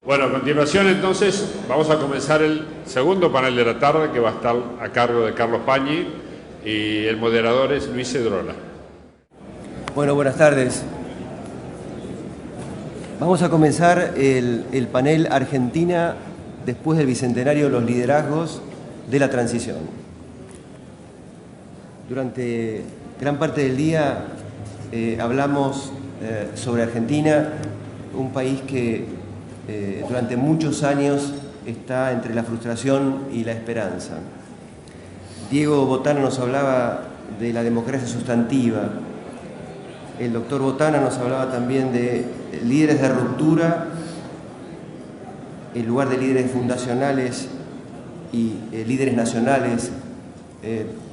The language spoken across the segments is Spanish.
Bueno, a continuación entonces vamos a comenzar el segundo panel de la tarde, que va a estar a cargo de Carlos Pagni, y el moderador es Luis Cedrola. Bueno, buenas tardes. Vamos a comenzar el panel Argentina después del Bicentenario, los liderazgos de la transición. Durante gran parte del día hablamos sobre Argentina, un país que durante muchos años está entre la frustración y la esperanza. Diego Botana nos hablaba de la democracia sustantiva. El doctor Botana nos hablaba también de líderes de ruptura en lugar de líderes fundacionales y líderes nacionales,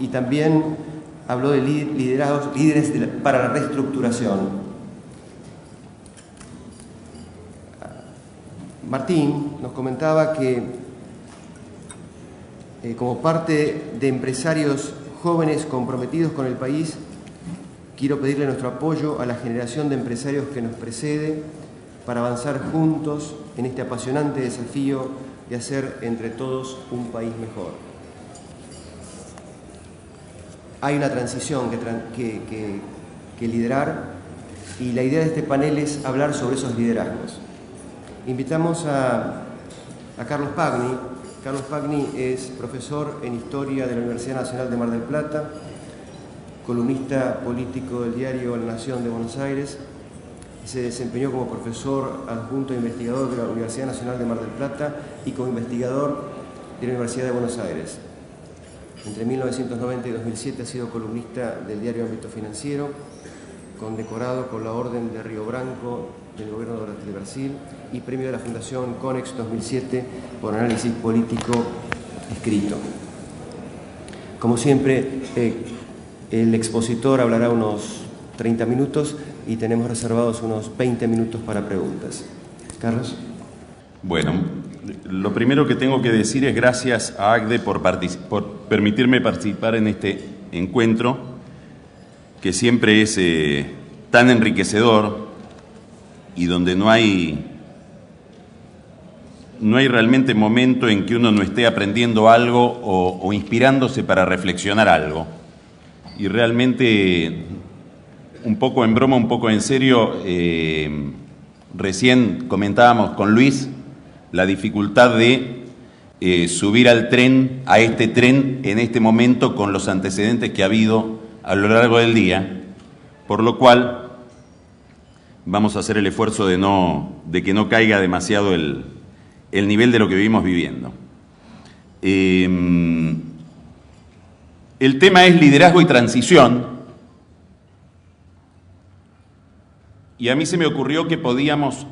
y también habló de liderazgos, líderes para la reestructuración. Martín nos comentaba que como parte de empresarios jóvenes comprometidos con el país, quiero pedirle nuestro apoyo a la generación de empresarios que nos precede para avanzar juntos en este apasionante desafío de hacer entre todos un país mejor. Hay una transición que liderar, y la idea de este panel es hablar sobre esos liderazgos. Invitamos a Carlos Pagni. Carlos Pagni es profesor en Historia de la Universidad Nacional de Mar del Plata, columnista político del diario La Nación de Buenos Aires. Se desempeñó como profesor adjunto e investigador de la Universidad Nacional de Mar del Plata y como investigador de la Universidad de Buenos Aires. Entre 1990 y 2007 ha sido columnista del diario Ámbito Financiero, condecorado con la Orden de Río Branco del Gobierno de Brasil y premio de la Fundación Conex 2007 por análisis político escrito. Como siempre, el expositor hablará unos 30 minutos y tenemos reservados unos 20 minutos para preguntas. Carlos. Bueno, lo primero que tengo que decir es gracias a ACDE por permitirme participar en este encuentro, que siempre es tan enriquecedor y donde no hay realmente momento en que uno no esté aprendiendo algo o inspirándose para reflexionar algo. Y realmente, un poco en broma, un poco en serio, recién comentábamos con Luis la dificultad de subir al tren, a este tren, en este momento, con los antecedentes que ha habido a lo largo del día, por lo cual vamos a hacer el esfuerzo de que no caiga demasiado el nivel de lo que vivimos viviendo. El tema es liderazgo y transición, y a mí se me ocurrió que podíamos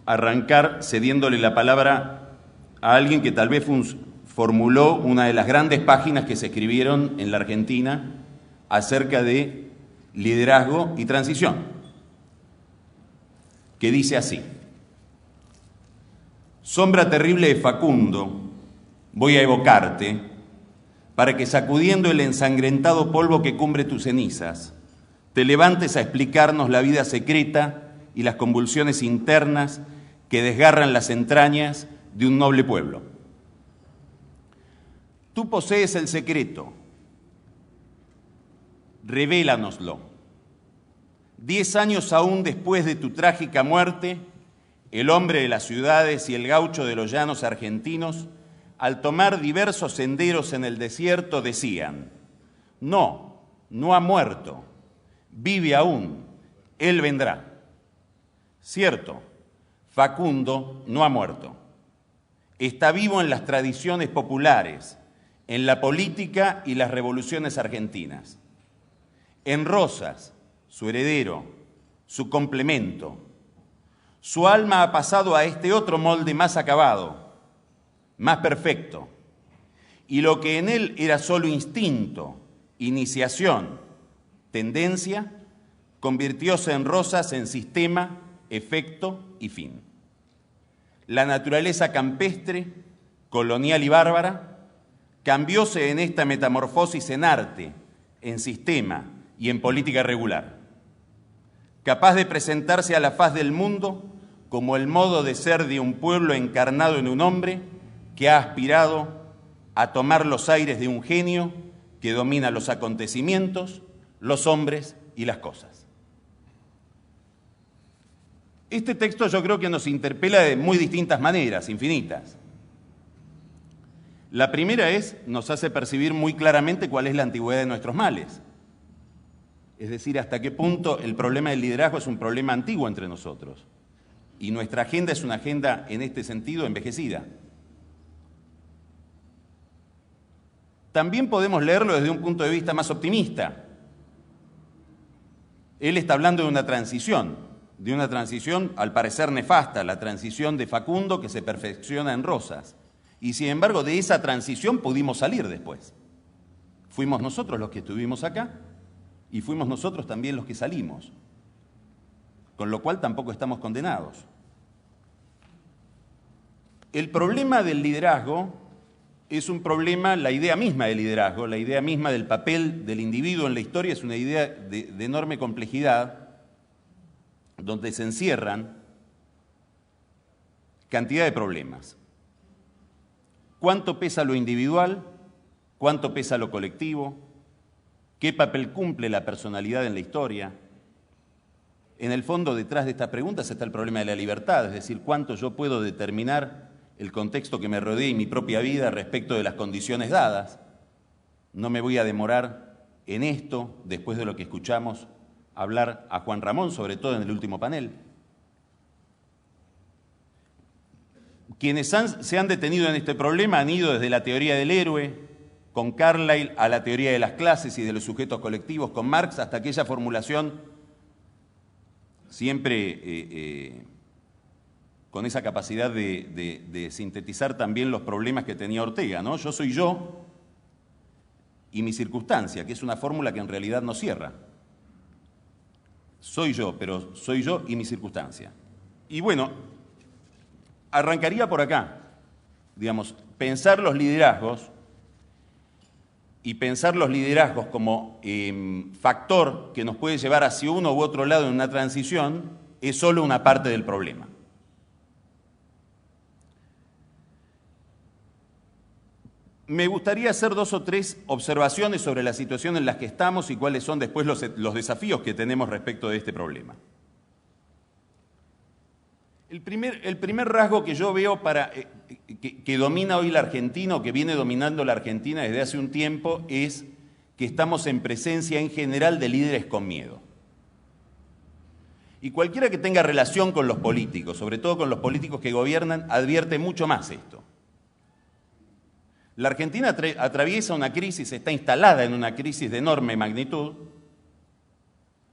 arrancar cediéndole la palabra a alguien que tal vez formuló una de las grandes páginas que se escribieron en la Argentina acerca de liderazgo y transición, que dice así: sombra terrible de Facundo, voy a evocarte, para que sacudiendo el ensangrentado polvo que cumbre tus cenizas, te levantes a explicarnos la vida secreta y las convulsiones internas que desgarran las entrañas de un noble pueblo. Tú posees el secreto, revélanoslo. 10 años aún después de tu trágica muerte, el hombre de las ciudades y el gaucho de los llanos argentinos, al tomar diversos senderos en el desierto, decían: no, no ha muerto, vive aún, él vendrá. Cierto, Facundo no ha muerto. Está vivo en las tradiciones populares, en la política y las revoluciones argentinas. En Rosas, su heredero, su complemento. Su alma ha pasado a este otro molde más acabado, más perfecto. Y lo que en él era solo instinto, iniciación, tendencia, convirtióse en Rosas en sistema, efecto y fin. La naturaleza campestre, colonial y bárbara, cambióse en esta metamorfosis en arte, en sistema y en política regular. Capaz de presentarse a la faz del mundo como el modo de ser de un pueblo encarnado en un hombre que ha aspirado a tomar los aires de un genio que domina los acontecimientos, los hombres y las cosas. Este texto yo creo que nos interpela de muy distintas maneras, infinitas. La primera nos hace percibir muy claramente cuál es la antigüedad de nuestros males. Es decir, hasta qué punto el problema del liderazgo es un problema antiguo entre nosotros. Y nuestra agenda es una agenda, en este sentido, envejecida. También podemos leerlo desde un punto de vista más optimista. Él está hablando de una transición al parecer nefasta, la transición de Facundo que se perfecciona en Rosas. Y sin embargo, de esa transición pudimos salir después. Fuimos nosotros los que estuvimos acá y fuimos nosotros también los que salimos. Con lo cual tampoco estamos condenados. El problema del liderazgo es un problema, la idea misma del liderazgo, la idea misma del papel del individuo en la historia es una idea de enorme complejidad, donde se encierran cantidad de problemas. ¿Cuánto pesa lo individual? ¿Cuánto pesa lo colectivo? ¿Qué papel cumple la personalidad en la historia? En el fondo, detrás de estas preguntas está el problema de la libertad, es decir, cuánto yo puedo determinar el contexto que me rodea y mi propia vida respecto de las condiciones dadas. No me voy a demorar en esto, después de lo que escuchamos hablar a Juan Ramón, sobre todo en el último panel. Quienes se han detenido en este problema han ido desde la teoría del héroe, con Carlyle, a la teoría de las clases y de los sujetos colectivos, con Marx, hasta aquella formulación siempre con esa capacidad de sintetizar también los problemas que tenía Ortega, ¿no? Yo soy yo y mi circunstancia, que es una fórmula que en realidad no cierra. Soy yo, pero soy yo y mi circunstancia. Y bueno, arrancaría por acá, digamos, pensar los liderazgos como factor que nos puede llevar hacia uno u otro lado en una transición es solo una parte del problema. Me gustaría hacer 2 o 3 observaciones sobre la situación en la que estamos y cuáles son después los desafíos que tenemos respecto de este problema. El primer rasgo que yo veo que domina hoy la Argentina o que viene dominando la Argentina desde hace un tiempo es que estamos en presencia en general de líderes con miedo. Y cualquiera que tenga relación con los políticos, sobre todo con los políticos que gobiernan, advierte mucho más esto. La Argentina atraviesa una crisis, está instalada en una crisis de enorme magnitud.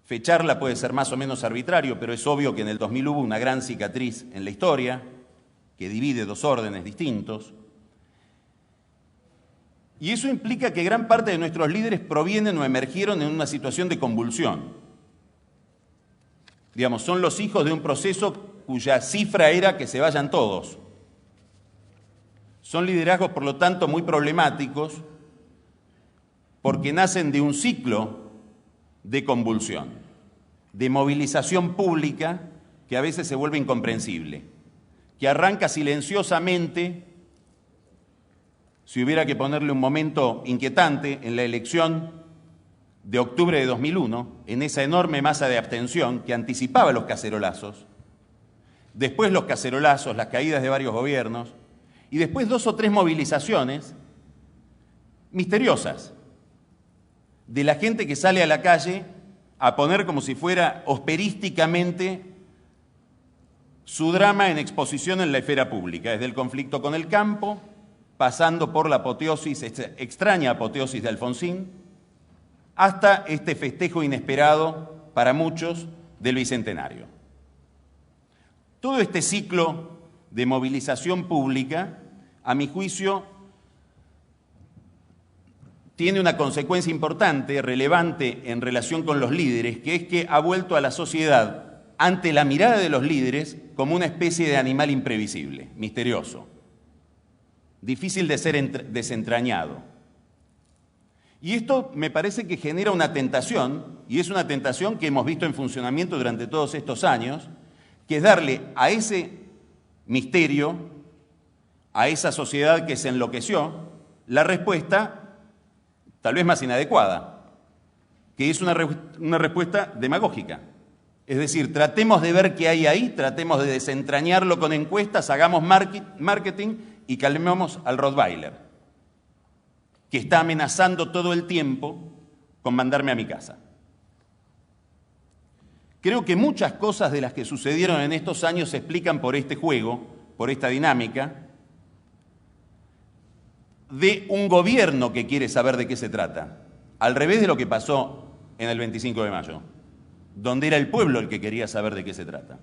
Fecharla puede ser más o menos arbitrario, pero es obvio que en el 2000 hubo una gran cicatriz en la historia que divide 2 órdenes distintos. Y eso implica que gran parte de nuestros líderes provienen o emergieron en una situación de convulsión. Digamos, son los hijos de un proceso cuya cifra era que se vayan todos. Son liderazgos, por lo tanto, muy problemáticos porque nacen de un ciclo de convulsión, de movilización pública que a veces se vuelve incomprensible, que arranca silenciosamente, si hubiera que ponerle un momento inquietante, en la elección de octubre de 2001, en esa enorme masa de abstención que anticipaba los cacerolazos, después los cacerolazos, las caídas de varios gobiernos, y después 2 o 3 movilizaciones misteriosas de la gente que sale a la calle a poner como si fuera operísticamente su drama en exposición en la esfera pública, desde el conflicto con el campo, pasando por la apoteosis, extraña apoteosis de Alfonsín, hasta este festejo inesperado para muchos del Bicentenario. Todo este ciclo de movilización pública, a mi juicio, tiene una consecuencia importante, relevante en relación con los líderes, que es que ha vuelto a la sociedad, ante la mirada de los líderes, como una especie de animal imprevisible, misterioso, difícil de ser desentrañado. Y esto me parece que genera una tentación, y es una tentación que hemos visto en funcionamiento durante todos estos años, que es darle a ese misterio, a esa sociedad que se enloqueció, la respuesta tal vez más inadecuada, que es una respuesta demagógica. Es decir, tratemos de ver qué hay ahí, tratemos de desentrañarlo con encuestas, hagamos marketing y calmemos al Rottweiler, que está amenazando todo el tiempo con mandarme a mi casa. Creo que muchas cosas de las que sucedieron en estos años se explican por este juego, por esta dinámica, de un gobierno que quiere saber de qué se trata, al revés de lo que pasó en el 25 de mayo, donde era el pueblo el que quería saber de qué se trata.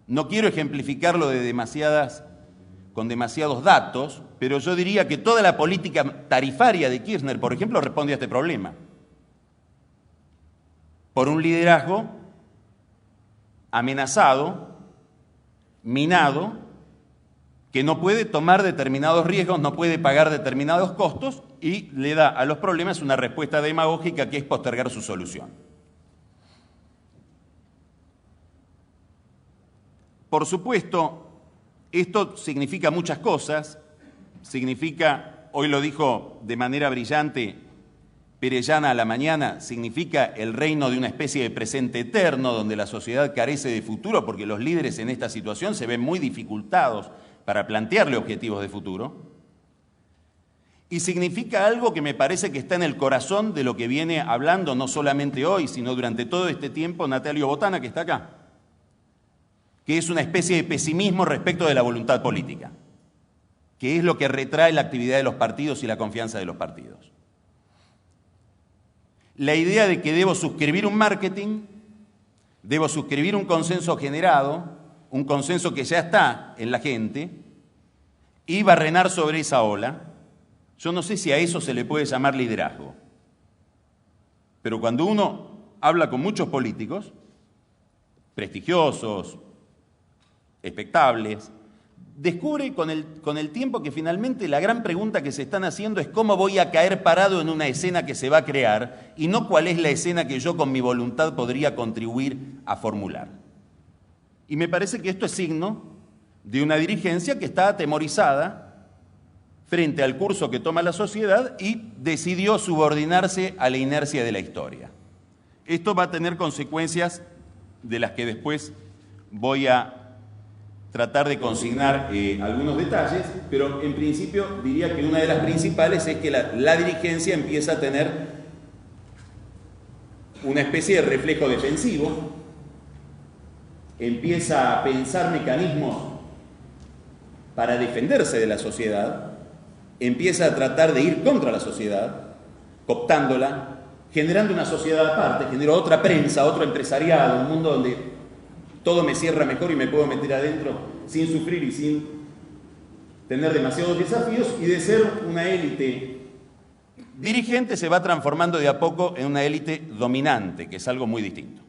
No quiero ejemplificarlo con demasiados datos, pero yo diría que toda la política tarifaria de Kirchner, por ejemplo, responde a este problema. Por un liderazgo amenazado, minado, que no puede tomar determinados riesgos, no puede pagar determinados costos y le da a los problemas una respuesta demagógica que es postergar su solución. Por supuesto, esto significa muchas cosas, significa, hoy lo dijo de manera brillante Perellana a la mañana, significa el reino de una especie de presente eterno donde la sociedad carece de futuro porque los líderes en esta situación se ven muy dificultados para plantearle objetivos de futuro. Y significa algo que me parece que está en el corazón de lo que viene hablando no solamente hoy, sino durante todo este tiempo Natalio Botana, que está acá, que es una especie de pesimismo respecto de la voluntad política, que es lo que retrae la actividad de los partidos y la confianza de los partidos. La idea de que debo suscribir un marketing, debo suscribir un consenso generado, un consenso que ya está en la gente, y barrenar sobre esa ola. Yo no sé si a eso se le puede llamar liderazgo, pero cuando uno habla con muchos políticos, prestigiosos, expectables, descubre con el tiempo que finalmente la gran pregunta que se están haciendo es cómo voy a caer parado en una escena que se va a crear y no cuál es la escena que yo con mi voluntad podría contribuir a formular. Y me parece que esto es signo de una dirigencia que está atemorizada frente al curso que toma la sociedad y decidió subordinarse a la inercia de la historia. Esto va a tener consecuencias de las que después voy a tratar de consignar algunos detalles, pero en principio diría que una de las principales es que la dirigencia empieza a tener una especie de reflejo defensivo, empieza a pensar mecanismos para defenderse de la sociedad, empieza a tratar de ir contra la sociedad, cooptándola, generando una sociedad aparte, generó otra prensa, otro empresariado, un mundo donde todo me cierra mejor y me puedo meter adentro sin sufrir y sin tener demasiados desafíos, y de ser una élite dirigente se va transformando de a poco en una élite dominante, que es algo muy distinto.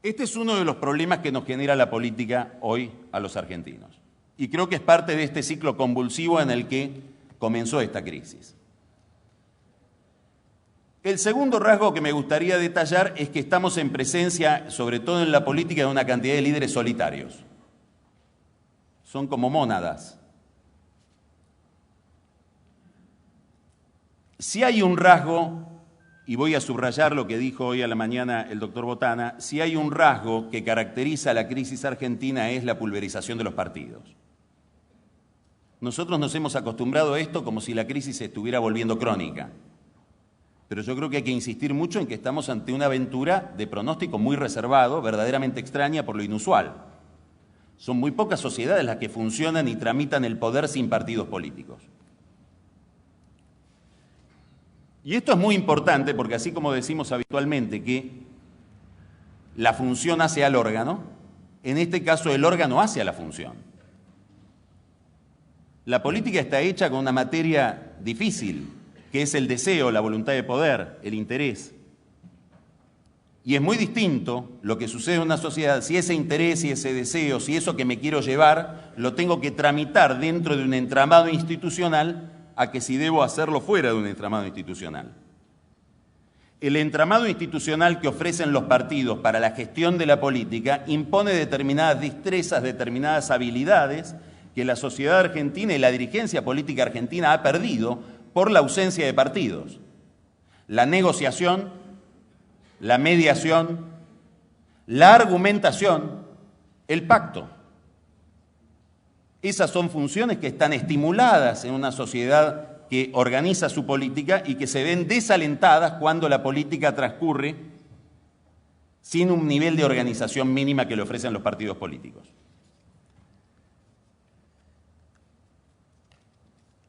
Este es uno de los problemas que nos genera la política hoy a los argentinos. Y creo que es parte de este ciclo convulsivo en el que comenzó esta crisis. El segundo rasgo que me gustaría detallar es que estamos en presencia, sobre todo en la política, de una cantidad de líderes solitarios. Son como mónadas. Si hay un rasgo, y voy a subrayar lo que dijo hoy a la mañana el doctor Botana, si hay un rasgo que caracteriza la crisis argentina es la pulverización de los partidos. Nosotros nos hemos acostumbrado a esto como si la crisis se estuviera volviendo crónica. Pero yo creo que hay que insistir mucho en que estamos ante una aventura de pronóstico muy reservado, verdaderamente extraña por lo inusual. Son muy pocas sociedades las que funcionan y tramitan el poder sin partidos políticos. Y esto es muy importante porque así como decimos habitualmente que la función hace al órgano, en este caso el órgano hace a la función. La política está hecha con una materia difícil, que es el deseo, la voluntad de poder, el interés. Y es muy distinto lo que sucede en una sociedad si ese interés y ese deseo, si eso que me quiero llevar, lo tengo que tramitar dentro de un entramado institucional a que si debo hacerlo fuera de un entramado institucional. el entramado institucional que ofrecen los partidos para la gestión de la política impone determinadas destrezas, determinadas habilidades que la sociedad argentina y la dirigencia política argentina ha perdido por la ausencia de partidos. La negociación, la mediación, la argumentación, el pacto. Esas son funciones que están estimuladas en una sociedad que organiza su política y que se ven desalentadas cuando la política transcurre sin un nivel de organización mínima que le ofrecen los partidos políticos.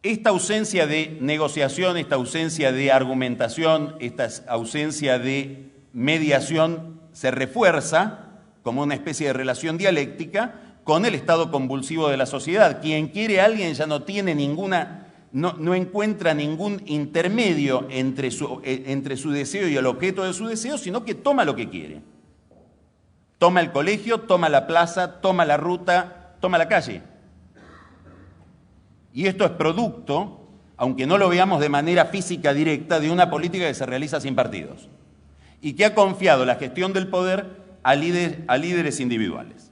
Esta ausencia de negociación, esta ausencia de argumentación, esta ausencia de mediación se refuerza como una especie de relación dialéctica con el estado convulsivo de la sociedad. Quien quiere a alguien ya no tiene no encuentra ningún intermedio entre su deseo y el objeto de su deseo, sino que toma lo que quiere. Toma el colegio, toma la plaza, toma la ruta, toma la calle. Y esto es producto, aunque no lo veamos de manera física directa, de una política que se realiza sin partidos y que ha confiado la gestión del poder a líderes individuales.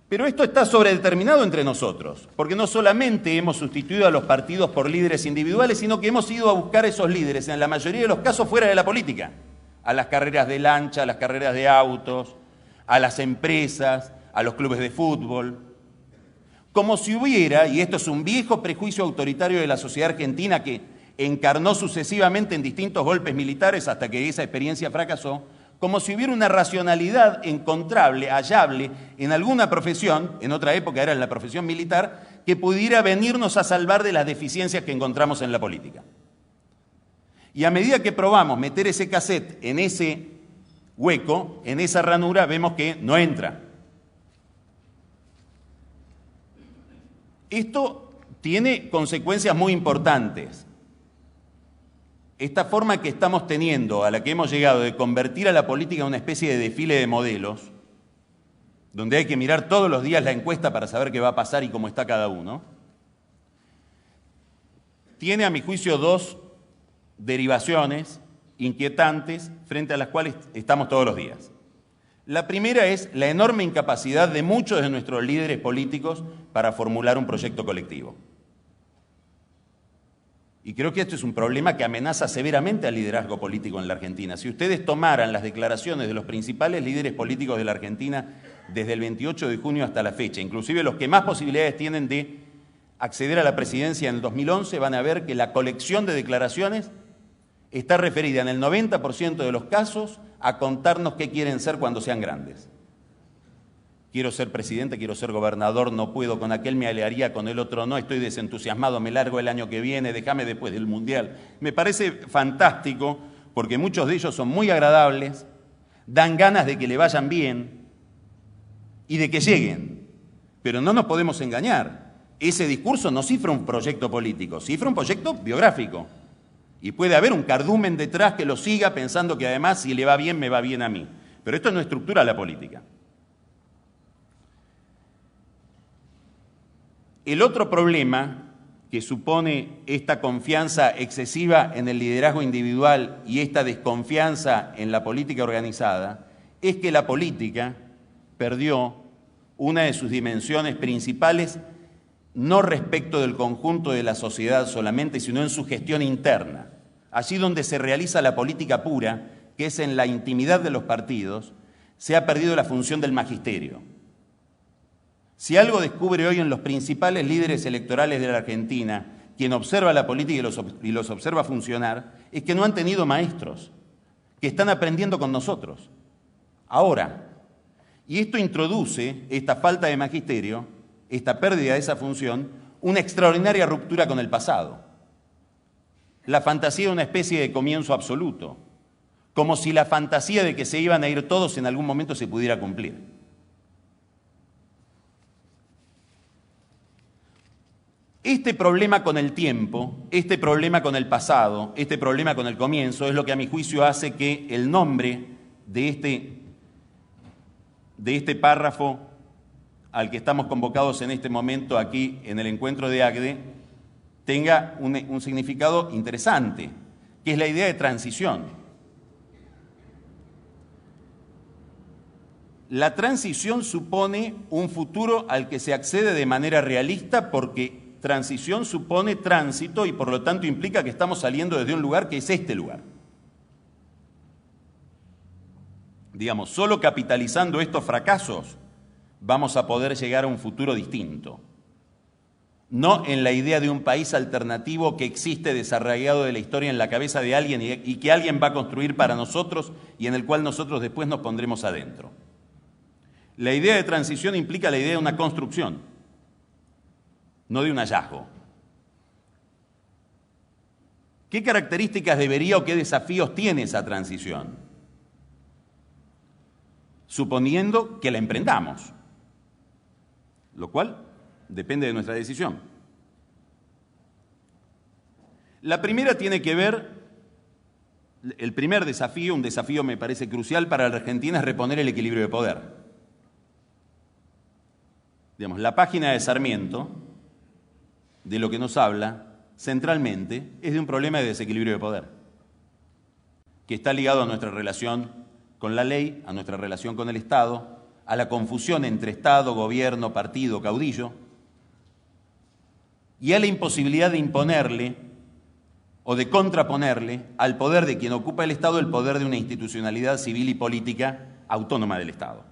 Pero esto está sobredeterminado entre nosotros, porque no solamente hemos sustituido a los partidos por líderes individuales, sino que hemos ido a buscar esos líderes, en la mayoría de los casos fuera de la política, a las carreras de lancha, a las carreras de autos, a las empresas, a los clubes de fútbol. Como si hubiera, y esto es un viejo prejuicio autoritario de la sociedad argentina que encarnó sucesivamente en distintos golpes militares hasta que esa experiencia fracasó, como si hubiera una racionalidad encontrable, hallable, en alguna profesión, en otra época era en la profesión militar, que pudiera venirnos a salvar de las deficiencias que encontramos en la política. Y a medida que probamos meter ese cassette en ese hueco, en esa ranura, vemos que no entra. Esto tiene consecuencias muy importantes. Esta forma que estamos teniendo, a la que hemos llegado, de convertir a la política en una especie de desfile de modelos, donde hay que mirar todos los días la encuesta para saber qué va a pasar y cómo está cada uno, tiene a mi juicio dos derivaciones inquietantes frente a las cuales estamos todos los días. La primera es la enorme incapacidad de muchos de nuestros líderes políticos para formular un proyecto colectivo. Y creo que esto es un problema que amenaza severamente al liderazgo político en la Argentina. Si ustedes tomaran las declaraciones de los principales líderes políticos de la Argentina desde el 28 de junio hasta la fecha, inclusive los que más posibilidades tienen de acceder a la presidencia en el 2011, van a ver que la colección de declaraciones está referida en el 90% de los casos a contarnos qué quieren ser cuando sean grandes. Quiero ser presidente, quiero ser gobernador, no puedo, con aquel me aliaría, con el otro no, estoy desentusiasmado, me largo el año que viene, déjame después del Mundial. Me parece fantástico porque muchos de ellos son muy agradables, dan ganas de que le vayan bien y de que lleguen. Pero no nos podemos engañar. Ese discurso no cifra un proyecto político, cifra un proyecto biográfico. Y puede haber un cardumen detrás que lo siga pensando que además si le va bien, me va bien a mí. Pero esto no estructura la política. El otro problema que supone esta confianza excesiva en el liderazgo individual y esta desconfianza en la política organizada es que la política perdió una de sus dimensiones principales no respecto del conjunto de la sociedad solamente, sino en su gestión interna. Allí donde se realiza la política pura, que es en la intimidad de los partidos, se ha perdido la función del magisterio. Si algo descubre hoy en los principales líderes electorales de la Argentina, quien observa la política y los observa funcionar, es que no han tenido maestros, que están aprendiendo con nosotros, ahora. Y esto introduce, esta falta de magisterio, esta pérdida de esa función, una extraordinaria ruptura con el pasado. La fantasía de una especie de comienzo absoluto, como si la fantasía de que se iban a ir todos en algún momento se pudiera cumplir. Este problema con el tiempo, este problema con el pasado, este problema con el comienzo es lo que a mi juicio hace que el nombre de este párrafo al que estamos convocados en este momento aquí en el encuentro de ACDE tenga un significado interesante. que es la idea de transición. La transición supone un futuro al que se accede de manera realista porque transición supone tránsito y por lo tanto implica que estamos saliendo desde un lugar que es este lugar. Digamos, solo capitalizando estos fracasos vamos a poder llegar a un futuro distinto. No en la idea de un país alternativo que existe desarraigado de la historia en la cabeza de alguien y que alguien va a construir para nosotros y en el cual nosotros después nos pondremos adentro. La idea de transición implica la idea de una construcción, no de un hallazgo. ¿Qué características debería o qué desafíos tiene esa transición? Suponiendo que la emprendamos, lo cual depende de nuestra decisión. La primera tiene que ver, el primer desafío, un desafío me parece crucial para la Argentina, es reponer el equilibrio de poder. Digamos, la página de Sarmiento, de lo que nos habla centralmente, es de un problema de desequilibrio de poder, que está ligado a nuestra relación con la ley, a nuestra relación con el Estado, a la confusión entre Estado, gobierno, partido, caudillo, y a la imposibilidad de imponerle o de contraponerle al poder de quien ocupa el Estado el poder de una institucionalidad civil y política autónoma del Estado.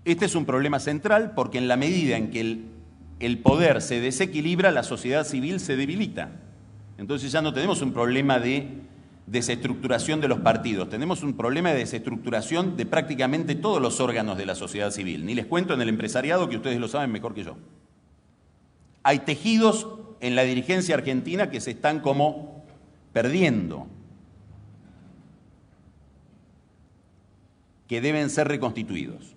Este es un problema central porque en la medida en que el poder se desequilibra, la sociedad civil se debilita. Entonces ya no tenemos un problema de desestructuración de los partidos, tenemos un problema de desestructuración de prácticamente todos los órganos de la sociedad civil. Ni les cuento en el empresariado, que ustedes lo saben mejor que yo. Hay tejidos en la dirigencia argentina que se están como perdiendo, que deben ser reconstituidos.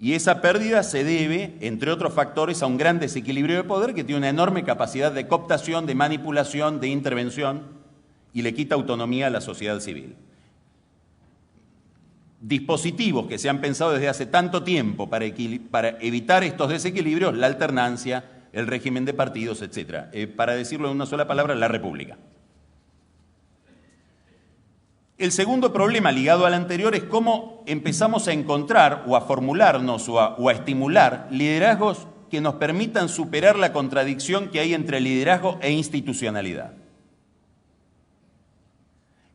Y esa pérdida se debe, entre otros factores, a un gran desequilibrio de poder que tiene una enorme capacidad de cooptación, de manipulación, de intervención y le quita autonomía a la sociedad civil. Dispositivos que se han pensado desde hace tanto tiempo para evitar estos desequilibrios, la alternancia, el régimen de partidos, etc. Para decirlo en una sola palabra, la república. El segundo problema ligado al anterior es cómo empezamos a encontrar o a formularnos o a estimular liderazgos que nos permitan superar la contradicción que hay entre liderazgo e institucionalidad.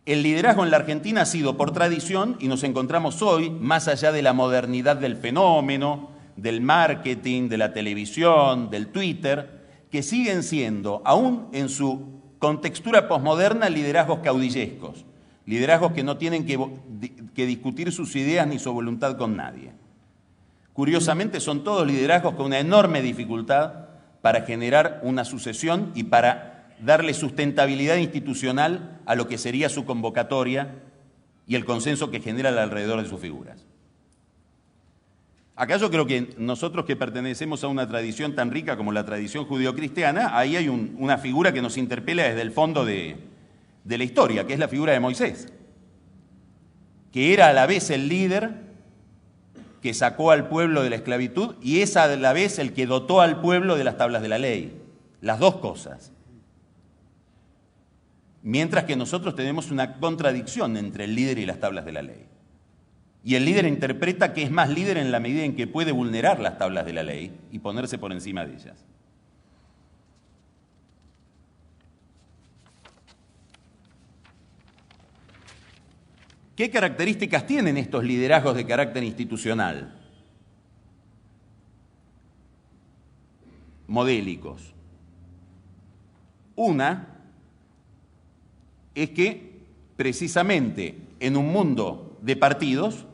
El liderazgo en la Argentina ha sido por tradición, y nos encontramos hoy, más allá de la modernidad del fenómeno, del marketing, de la televisión, del Twitter, que siguen siendo, aún en su contextura posmoderna, liderazgos caudillescos. Liderazgos que no tienen que discutir sus ideas ni su voluntad con nadie. Curiosamente, son todos liderazgos con una enorme dificultad para generar una sucesión y para darle sustentabilidad institucional a lo que sería su convocatoria y el consenso que genera alrededor de sus figuras. Acá yo creo que nosotros que pertenecemos a una tradición tan rica como la tradición judeocristiana, ahí hay una figura que nos interpela desde el fondo de la historia, que es la figura de Moisés, que era a la vez el líder que sacó al pueblo de la esclavitud y es a la vez el que dotó al pueblo de las tablas de la ley. Las dos cosas. Mientras que nosotros tenemos una contradicción entre el líder y las tablas de la ley. Y el líder interpreta que es más líder en la medida en que puede vulnerar las tablas de la ley y ponerse por encima de ellas. ¿Qué características tienen estos liderazgos de carácter institucional? Modélicos. Una es que, precisamente, en un mundo de partidos,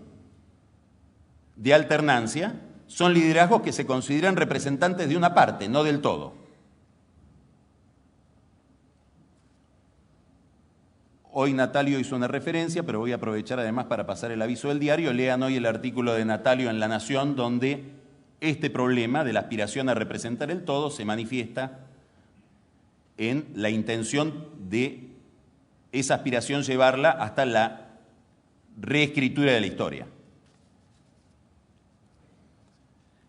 de alternancia, son liderazgos que se consideran representantes de una parte, no del todo. Hoy Natalio hizo una referencia, pero voy a aprovechar además para pasar el aviso del diario. Lean hoy el artículo de Natalio en La Nación, donde este problema de la aspiración a representar el todo se manifiesta en la intención de esa aspiración llevarla hasta la reescritura de la historia.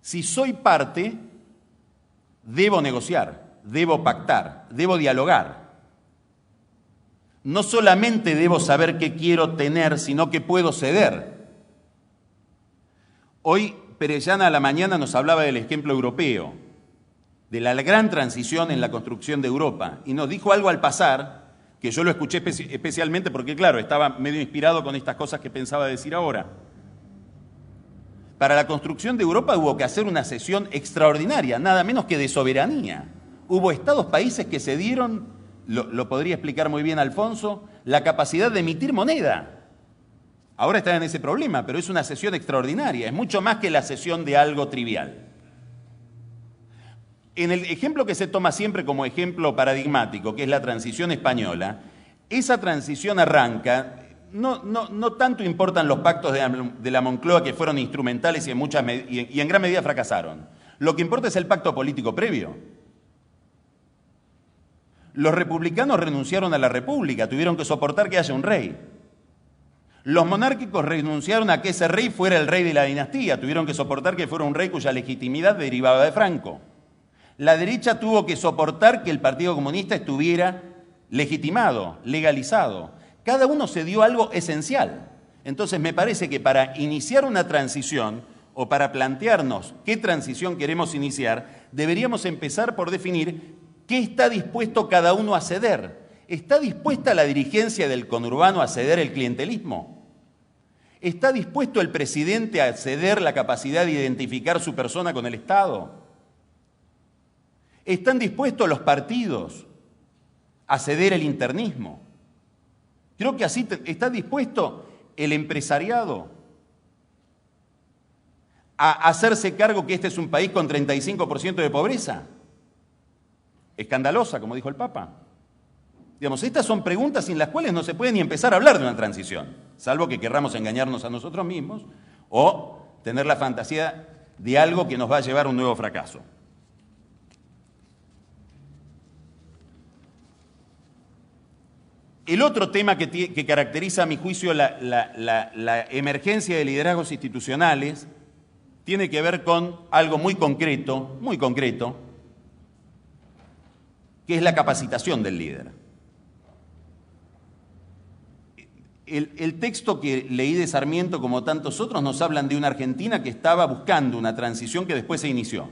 Si soy parte, debo negociar, debo pactar, debo dialogar. no solamente debo saber qué quiero tener, sino que puedo ceder. Hoy Perellana a la mañana nos hablaba del ejemplo europeo, de la gran transición en la construcción de Europa, y nos dijo algo al pasar, que yo lo escuché especialmente porque, claro, estaba medio inspirado con estas cosas que pensaba decir ahora. Para la construcción de Europa hubo que hacer una cesión extraordinaria, nada menos que de soberanía. Hubo estados, países que se dieron, lo podría explicar muy bien Alfonso, la capacidad de emitir moneda. Ahora están en ese problema, pero es una cesión extraordinaria, es mucho más que la cesión de algo trivial. En el ejemplo que se toma siempre como ejemplo paradigmático, que es la transición española, esa transición arranca, no tanto importan los pactos de la Moncloa, que fueron instrumentales y en gran medida fracasaron. Lo que importa es el pacto político previo. Los republicanos renunciaron a la república, tuvieron que soportar que haya un rey. Los monárquicos renunciaron a que ese rey fuera el rey de la dinastía, tuvieron que soportar que fuera un rey cuya legitimidad derivaba de Franco. La derecha tuvo que soportar que el Partido Comunista estuviera legitimado, legalizado. Cada uno se dio algo esencial. Entonces me parece que para iniciar una transición o para plantearnos qué transición queremos iniciar, deberíamos empezar por definir qué está dispuesto cada uno a ceder. ¿Está dispuesta la dirigencia del conurbano a ceder el clientelismo? ¿Está dispuesto el presidente a ceder la capacidad de identificar su persona con el Estado? ¿Están dispuestos los partidos a ceder el internismo? Creo que así está dispuesto el empresariado a hacerse cargo que este es un país con 35% de pobreza. Escandalosa, como dijo el Papa. Digamos, estas son preguntas sin las cuales no se puede ni empezar a hablar de una transición, salvo que querramos engañarnos a nosotros mismos o tener la fantasía de algo que nos va a llevar a un nuevo fracaso. El otro tema que caracteriza, a mi juicio, la emergencia de liderazgos institucionales tiene que ver con algo muy concreto, que es la capacitación del líder. El texto que leí de Sarmiento, como tantos otros, nos hablan de una Argentina que estaba buscando una transición que después se inició.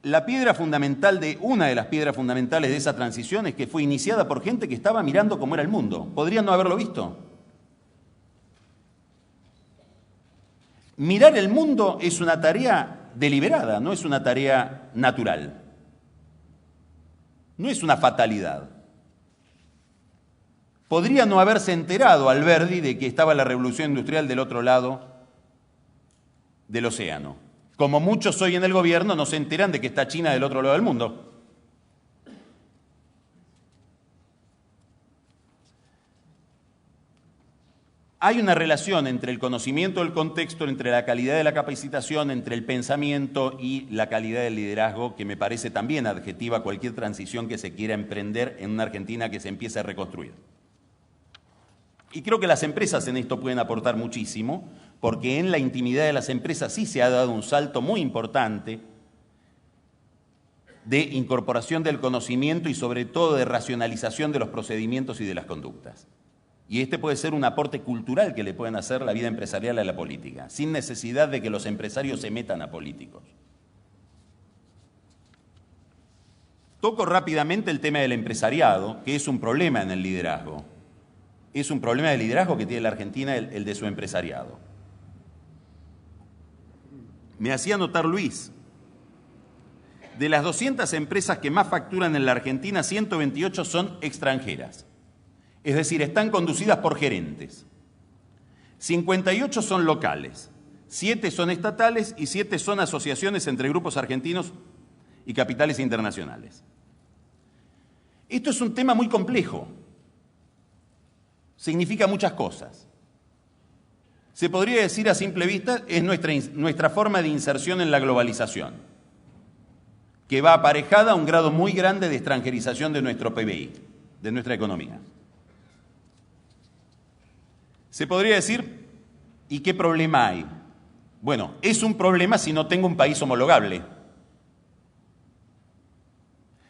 Una de las piedras fundamentales de esa transición es que fue iniciada por gente que estaba mirando cómo era el mundo. ¿Podrían no haberlo visto? Mirar el mundo es una tarea deliberada, no es una tarea natural. No es una fatalidad. Podría no haberse enterado Alberdi de que estaba la revolución industrial del otro lado del océano. Como muchos hoy en el gobierno no se enteran de que está China del otro lado del mundo. Hay una relación entre el conocimiento del contexto, entre la calidad de la capacitación, entre el pensamiento y la calidad del liderazgo, que me parece también adjetiva a cualquier transición que se quiera emprender en una Argentina que se empiece a reconstruir. Y creo que las empresas en esto pueden aportar muchísimo, porque en la intimidad de las empresas sí se ha dado un salto muy importante de incorporación del conocimiento y sobre todo de racionalización de los procedimientos y de las conductas. Y este puede ser un aporte cultural que le pueden hacer la vida empresarial a la política, sin necesidad de que los empresarios se metan a políticos. Toco rápidamente el tema del empresariado, que es un problema en el liderazgo. Es un problema de liderazgo que tiene la Argentina, el de su empresariado. Me hacía notar Luis, de las 200 empresas que más facturan en la Argentina, 128 son extranjeras. Es decir, están conducidas por gerentes. 58 son locales, 7 son estatales y 7 son asociaciones entre grupos argentinos y capitales internacionales. Esto es un tema muy complejo. Significa muchas cosas. Se podría decir a simple vista, es nuestra forma de inserción en la globalización, que va aparejada a un grado muy grande de extranjerización de nuestro PBI, de nuestra economía. Se podría decir, ¿y qué problema hay? Bueno, es un problema si no tengo un país homologable.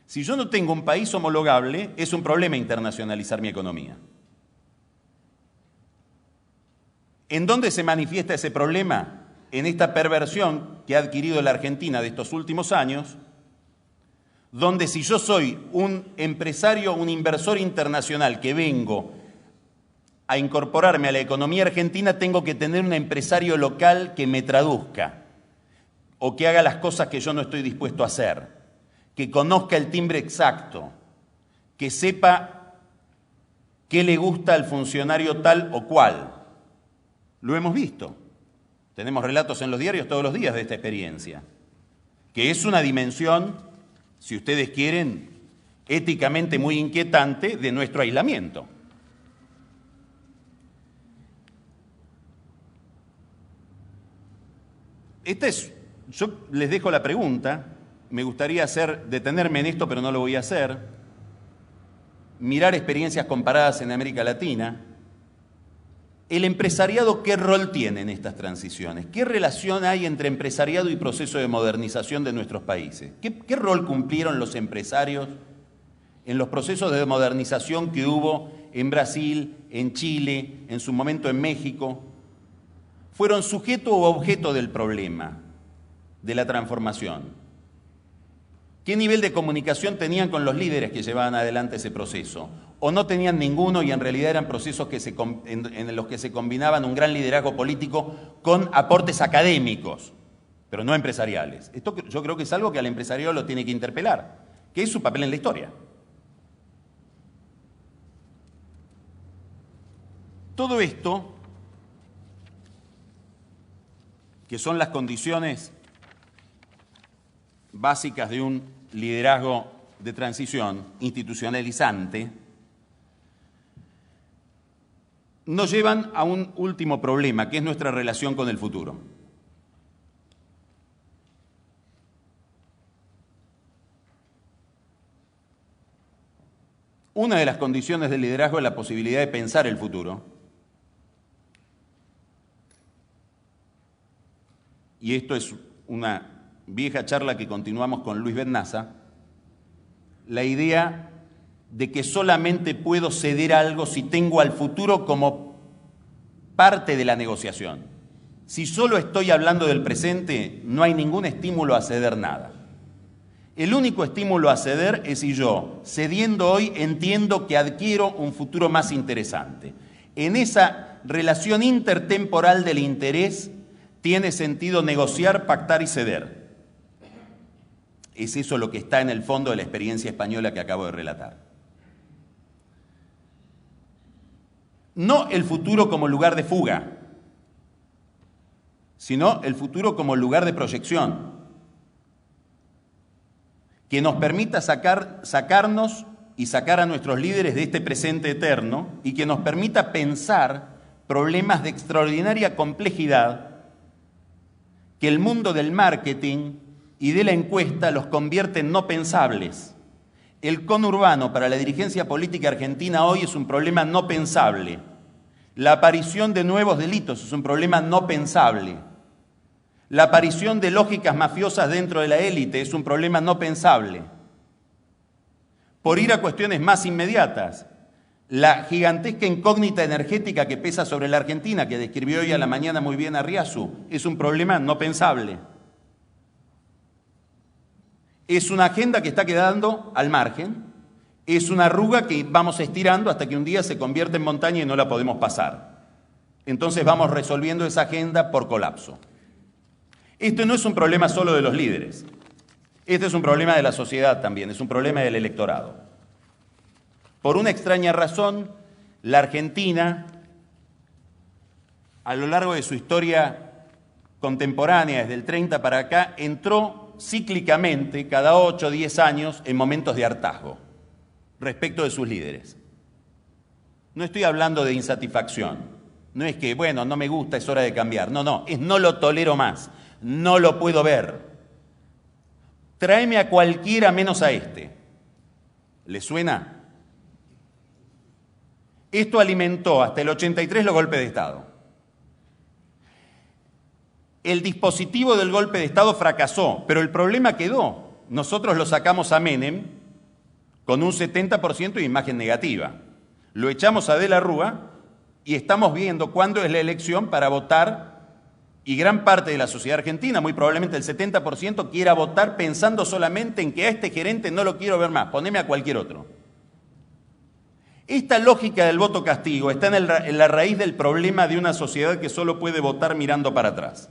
Si yo no tengo un país homologable, es un problema internacionalizar mi economía. ¿En dónde se manifiesta ese problema? En esta perversión que ha adquirido la Argentina de estos últimos años, donde si yo soy un empresario, un inversor internacional que vengo a incorporarme a la economía argentina, tengo que tener un empresario local que me traduzca o que haga las cosas que yo no estoy dispuesto a hacer, que conozca el timbre exacto, que sepa qué le gusta al funcionario tal o cual. Lo hemos visto. Tenemos relatos en los diarios todos los días de esta experiencia, que es una dimensión, si ustedes quieren, éticamente muy inquietante de nuestro aislamiento. Yo les dejo la pregunta, me gustaría detenerme en esto, pero no lo voy a hacer, mirar experiencias comparadas en América Latina. ¿El empresariado qué rol tiene en estas transiciones? ¿Qué relación hay entre empresariado y proceso de modernización de nuestros países? ¿Qué rol cumplieron los empresarios en los procesos de modernización que hubo en Brasil, en Chile, en su momento en México? ¿Fueron sujeto o objeto del problema, de la transformación? ¿Qué nivel de comunicación tenían con los líderes que llevaban adelante ese proceso? ¿O no tenían ninguno y en realidad eran procesos en los que se combinaban un gran liderazgo político con aportes académicos, pero no empresariales? Esto yo creo que es algo que al empresariado lo tiene que interpelar, que es su papel en la historia. Todo esto, que son las condiciones básicas de un liderazgo de transición institucionalizante, nos llevan a un último problema, que es nuestra relación con el futuro. Una de las condiciones del liderazgo es la posibilidad de pensar el futuro. Y esto es una vieja charla que continuamos con Luis Bennaza, la idea de que solamente puedo ceder algo si tengo al futuro como parte de la negociación. Si solo estoy hablando del presente, no hay ningún estímulo a ceder nada. El único estímulo a ceder es si yo, cediendo hoy, entiendo que adquiero un futuro más interesante. En esa relación intertemporal del interés tiene sentido negociar, pactar y ceder. Es eso lo que está en el fondo de la experiencia española que acabo de relatar. No el futuro como lugar de fuga, sino el futuro como lugar de proyección, que nos permita sacarnos y sacar a nuestros líderes de este presente eterno y que nos permita pensar problemas de extraordinaria complejidad que el mundo del marketing y de la encuesta los convierte en no pensables. El conurbano para la dirigencia política argentina hoy es un problema no pensable. La aparición de nuevos delitos es un problema no pensable. La aparición de lógicas mafiosas dentro de la élite es un problema no pensable. Por ir a cuestiones más inmediatas, la gigantesca incógnita energética que pesa sobre la Argentina, que describió hoy a la mañana muy bien Arriazu, es un problema no pensable. Es una agenda que está quedando al margen, es una arruga que vamos estirando hasta que un día se convierte en montaña y no la podemos pasar. Entonces vamos resolviendo esa agenda por colapso. Esto no es un problema solo de los líderes, este es un problema de la sociedad también, es un problema del electorado. Por una extraña razón, la Argentina, a lo largo de su historia contemporánea, desde el 30 para acá, entró cíclicamente, cada 8 o 10 años, en momentos de hartazgo respecto de sus líderes. No estoy hablando de insatisfacción, no es que, bueno, no me gusta, es hora de cambiar, no, es no lo tolero más, no lo puedo ver. Tráeme a cualquiera menos a este. ¿Le suena? Esto alimentó hasta el 83 los golpes de Estado. El dispositivo del golpe de Estado fracasó, pero el problema quedó. Nosotros lo sacamos a Menem con un 70% de imagen negativa. Lo echamos a De la Rúa y estamos viendo cuándo es la elección para votar, y gran parte de la sociedad argentina, muy probablemente el 70%, quiera votar pensando solamente en que a este gerente no lo quiero ver más, poneme a cualquier otro. Esta lógica del voto castigo está en la raíz del problema de una sociedad que solo puede votar mirando para atrás.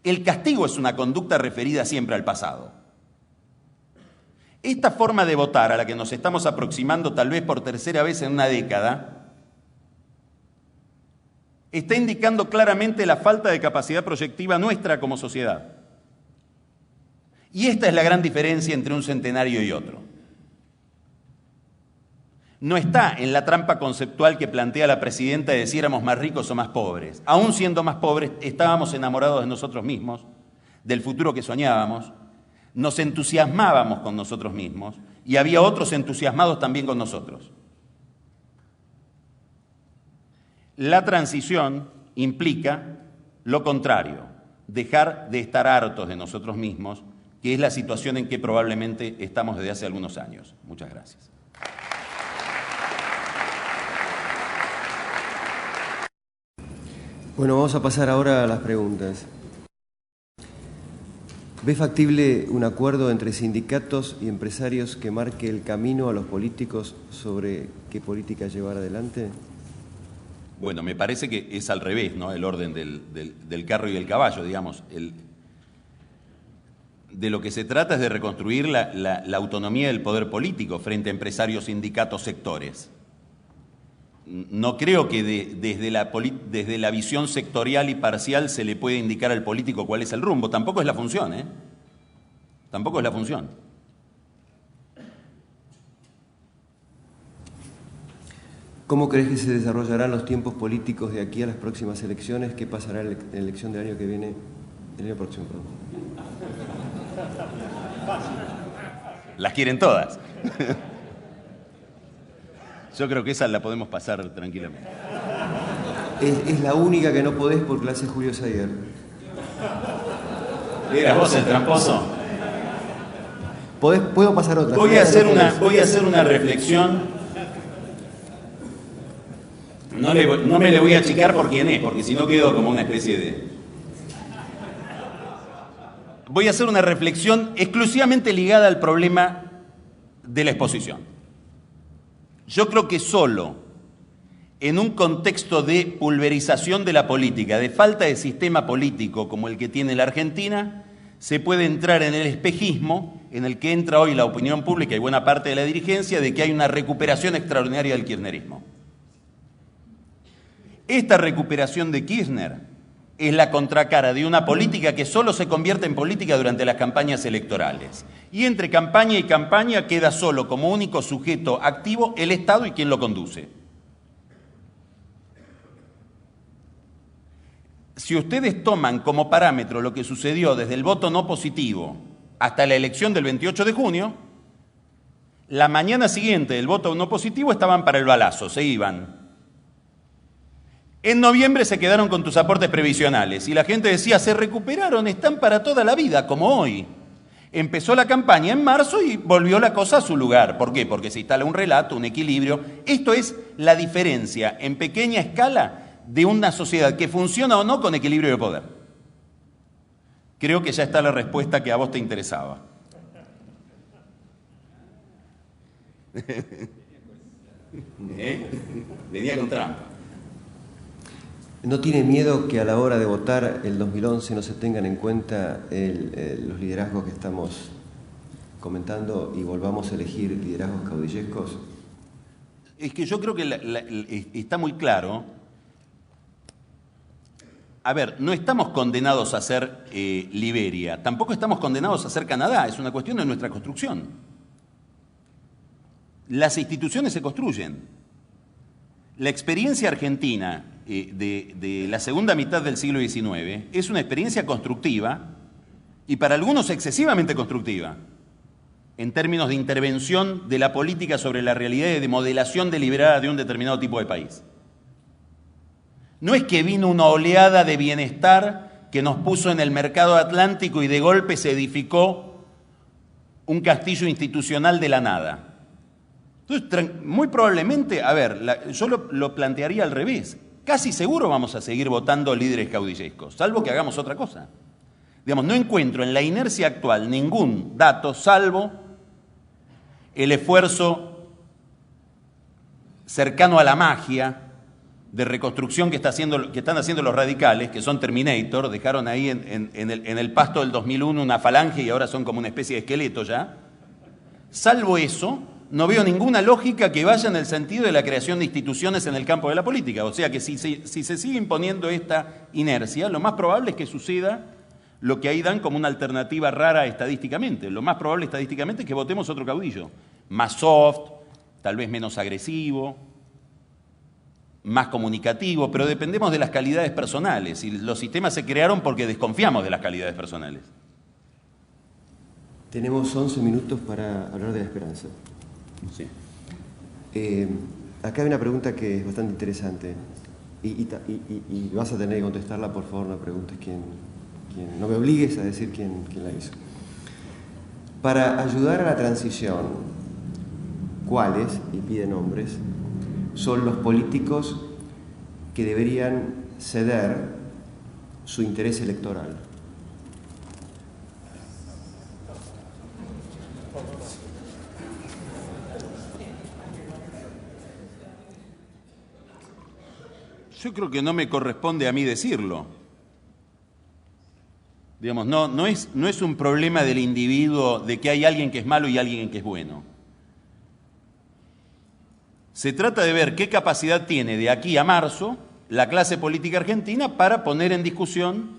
El castigo es una conducta referida siempre al pasado. Esta forma de votar a la que nos estamos aproximando tal vez por tercera vez en una década está indicando claramente la falta de capacidad proyectiva nuestra como sociedad. Y esta es la gran diferencia entre un centenario y otro. No está en la trampa conceptual que plantea la presidenta de si éramos más ricos o más pobres. Aún siendo más pobres, estábamos enamorados de nosotros mismos, del futuro que soñábamos, nos entusiasmábamos con nosotros mismos y había otros entusiasmados también con nosotros. La transición implica lo contrario, dejar de estar hartos de nosotros mismos, que es la situación en que probablemente estamos desde hace algunos años. Muchas gracias. Bueno, vamos a pasar ahora a las preguntas. ¿Ve factible un acuerdo entre sindicatos y empresarios que marque el camino a los políticos sobre qué política llevar adelante? Bueno, me parece que es al revés, ¿no? El orden del carro y el caballo, digamos. De lo que se trata es de reconstruir la autonomía del poder político frente a empresarios, sindicatos, sectores. No creo que desde la visión sectorial y parcial se le pueda indicar al político cuál es el rumbo. Tampoco es la función, ¿eh? Tampoco es la función. ¿Cómo crees que se desarrollarán los tiempos políticos de aquí a las próximas elecciones? ¿Qué pasará en la elección del año que viene? El año próximo, perdón. Las quieren todas. Yo creo que esa la podemos pasar tranquilamente. Es la única que no podés porque la hace Julio Sayer. ¿Eras vos el tramposo? Puedo pasar otra. Voy a hacer una reflexión. No me le voy a achicar por quién es, porque si no quedo como una especie de... Voy a hacer una reflexión exclusivamente ligada al problema de la exposición. Yo creo que solo en un contexto de pulverización de la política, de falta de sistema político como el que tiene la Argentina, se puede entrar en el espejismo en el que entra hoy la opinión pública y buena parte de la dirigencia de que hay una recuperación extraordinaria del kirchnerismo. Esta recuperación de Kirchner es la contracara de una política que solo se convierte en política durante las campañas electorales. Y entre campaña y campaña queda solo como único sujeto activo el Estado y quien lo conduce. Si ustedes toman como parámetro lo que sucedió desde el voto no positivo hasta la elección del 28 de junio, la mañana siguiente del voto no positivo estaban para el balazo, se iban. En noviembre se quedaron con tus aportes previsionales y la gente decía, se recuperaron, están para toda la vida, como hoy. Empezó la campaña en marzo y volvió la cosa a su lugar. ¿Por qué? Porque se instala un relato, un equilibrio. Esto es la diferencia en pequeña escala de una sociedad que funciona o no con equilibrio de poder. Creo que ya está la respuesta que a vos te interesaba. Venía con trampa. ¿No tiene miedo que a la hora de votar el 2011 no se tengan en cuenta los liderazgos que estamos comentando y volvamos a elegir liderazgos caudillescos? Es que yo creo que está muy claro. A ver, no estamos condenados a ser Liberia, tampoco estamos condenados a ser Canadá, es una cuestión de nuestra construcción. Las instituciones se construyen. La experiencia argentina de la segunda mitad del siglo XIX es una experiencia constructiva y para algunos excesivamente constructiva en términos de intervención de la política sobre la realidad y de modelación deliberada de un determinado tipo de país. No es que vino una oleada de bienestar que nos puso en el mercado atlántico y de golpe se edificó un castillo institucional de la nada. Entonces, muy probablemente, a ver, yo lo plantearía al revés. Casi seguro vamos a seguir votando líderes caudillescos, salvo que hagamos otra cosa. Digamos, no encuentro en la inercia actual ningún dato, salvo el esfuerzo cercano a la magia de reconstrucción que están haciendo los radicales, que son Terminator, dejaron ahí en el pasto del 2001 una falange y ahora son como una especie de esqueleto ya. Salvo eso, no veo ninguna lógica que vaya en el sentido de la creación de instituciones en el campo de la política. O sea que si se sigue imponiendo esta inercia, lo más probable es que suceda lo que ahí dan como una alternativa rara estadísticamente. Lo más probable estadísticamente es que votemos otro caudillo, más soft, tal vez menos agresivo, más comunicativo, pero dependemos de las calidades personales y los sistemas se crearon porque desconfiamos de las calidades personales. Tenemos 11 minutos para hablar de la esperanza. Sí. Acá hay una pregunta que es bastante interesante y vas a tener que contestarla, por favor, no preguntes quién, no me obligues a decir quién la hizo. Para ayudar a la transición, ¿cuáles, y pide nombres, son los políticos que deberían ceder su interés electoral? Yo creo que no me corresponde a mí decirlo. Digamos, no es un problema del individuo de que hay alguien que es malo y alguien que es bueno. Se trata de ver qué capacidad tiene de aquí a marzo la clase política argentina para poner en discusión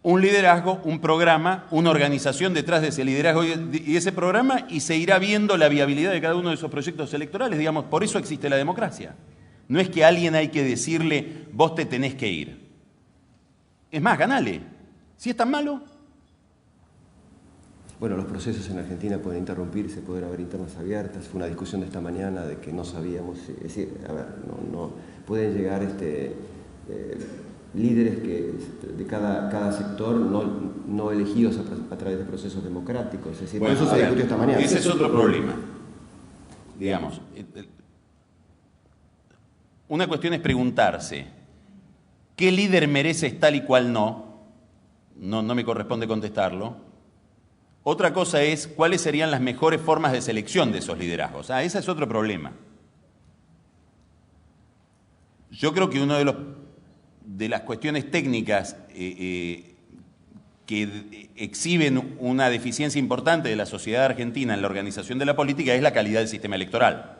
un liderazgo, un programa, una organización detrás de ese liderazgo y ese programa, y se irá viendo la viabilidad de cada uno de esos proyectos electorales. Digamos, por eso existe la democracia. No es que a alguien hay que decirle, vos te tenés que ir. Es más, ganale. Si es tan malo. Bueno, los procesos en Argentina pueden interrumpirse, pueden haber internas abiertas. Fue una discusión de esta mañana de que no sabíamos, es decir, a ver, no pueden llegar líderes de cada sector no elegidos a través de procesos democráticos. Es decir, bueno, por eso se discutió esta mañana. Ese es otro problema. Digamos, una cuestión es preguntarse, ¿qué líder mereces tal y cual no me corresponde contestarlo? Otra cosa es, ¿cuáles serían las mejores formas de selección de esos liderazgos? Ese es otro problema. Yo creo que una de las cuestiones técnicas que exhiben una deficiencia importante de la sociedad argentina en la organización de la política es la calidad del sistema electoral.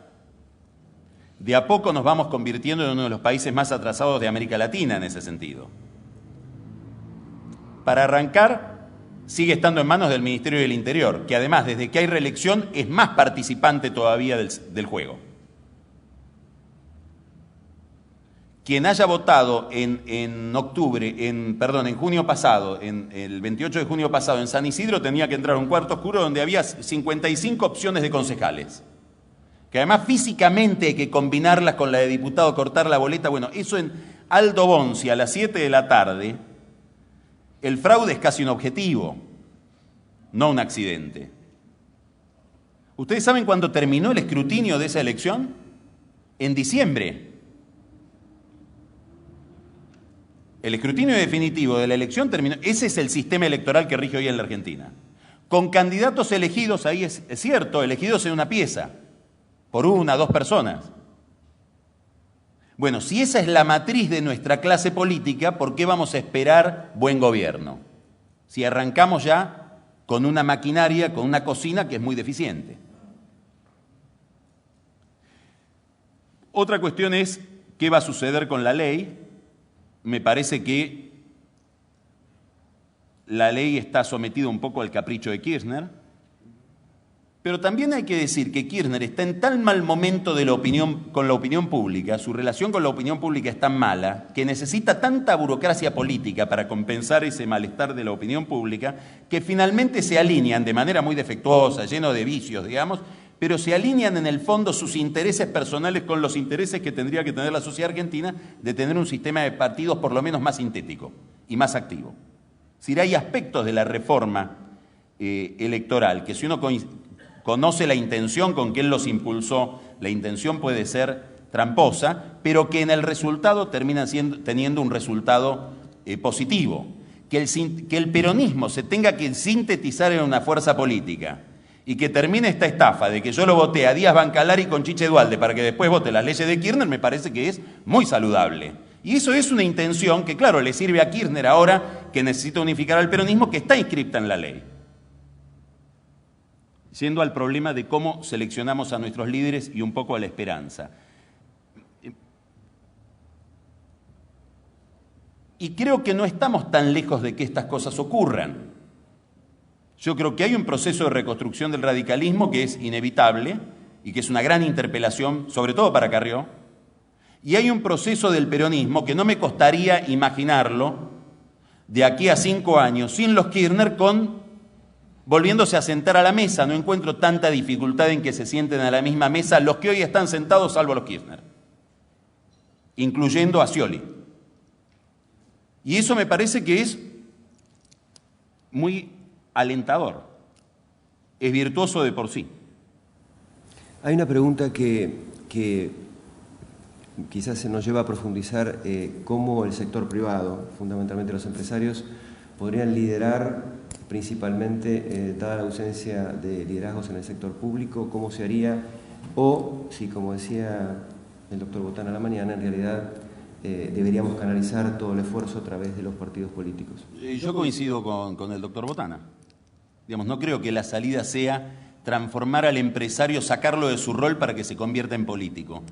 De a poco nos vamos convirtiendo en uno de los países más atrasados de América Latina en ese sentido. Para arrancar, sigue estando en manos del Ministerio del Interior, que además, desde que hay reelección, es más participante todavía del juego. Quien haya votado en junio pasado, el 28 de junio pasado, en San Isidro, tenía que entrar a un cuarto oscuro donde había 55 opciones de concejales. Que además físicamente hay que combinarlas con la de diputado, cortar la boleta. Bueno, eso en Aldo Bonzi a las 7 de la tarde, el fraude es casi un objetivo, no un accidente. ¿Ustedes saben cuándo terminó el escrutinio de esa elección? En diciembre. El escrutinio definitivo de la elección terminó. Ese es el sistema electoral que rige hoy en la Argentina. Con candidatos elegidos, ahí es cierto, elegidos en una pieza, por 1 o 2 personas. Bueno, si esa es la matriz de nuestra clase política, ¿por qué vamos a esperar buen gobierno? Si arrancamos ya con una maquinaria, con una cocina que es muy deficiente. Otra cuestión es, ¿qué va a suceder con la ley? Me parece que la ley está sometida un poco al capricho de Kirchner. Pero también hay que decir que Kirchner está en tan mal momento con la opinión pública, su relación con la opinión pública es tan mala, que necesita tanta burocracia política para compensar ese malestar de la opinión pública, que finalmente se alinean de manera muy defectuosa, lleno de vicios, digamos, pero se alinean en el fondo sus intereses personales con los intereses que tendría que tener la sociedad argentina de tener un sistema de partidos por lo menos más sintético y más activo. Es decir, hay aspectos de la reforma electoral, que si uno conoce la intención con que él los impulsó, la intención puede ser tramposa, pero que en el resultado termina teniendo un resultado positivo. Que el peronismo se tenga que sintetizar en una fuerza política y que termine esta estafa de que yo lo voté a Díaz Bancalari con Chiche Duhalde para que después vote las leyes de Kirchner, me parece que es muy saludable. Y eso es una intención que, claro, le sirve a Kirchner ahora que necesita unificar al peronismo, que está inscripta en la ley. Yendo al problema de cómo seleccionamos a nuestros líderes y un poco a la esperanza. Y creo que no estamos tan lejos de que estas cosas ocurran. Yo creo que hay un proceso de reconstrucción del radicalismo que es inevitable y que es una gran interpelación, sobre todo para Carrió, y hay un proceso del peronismo que no me costaría imaginarlo de aquí a 5 años, sin los Kirchner, volviéndose a sentar a la mesa. No encuentro tanta dificultad en que se sienten a la misma mesa los que hoy están sentados, salvo los Kirchner, incluyendo a Scioli. Y eso me parece que es muy alentador, es virtuoso de por sí. Hay una pregunta que quizás se nos lleva a profundizar cómo el sector privado, fundamentalmente los empresarios, podrían liderar principalmente, dada la ausencia de liderazgos en el sector público, cómo se haría, o si, como decía el doctor Botana a la mañana, en realidad deberíamos canalizar todo el esfuerzo a través de los partidos políticos. Yo coincido con el doctor Botana. Digamos, no creo que la salida sea transformar al empresario, sacarlo de su rol para que se convierta en político.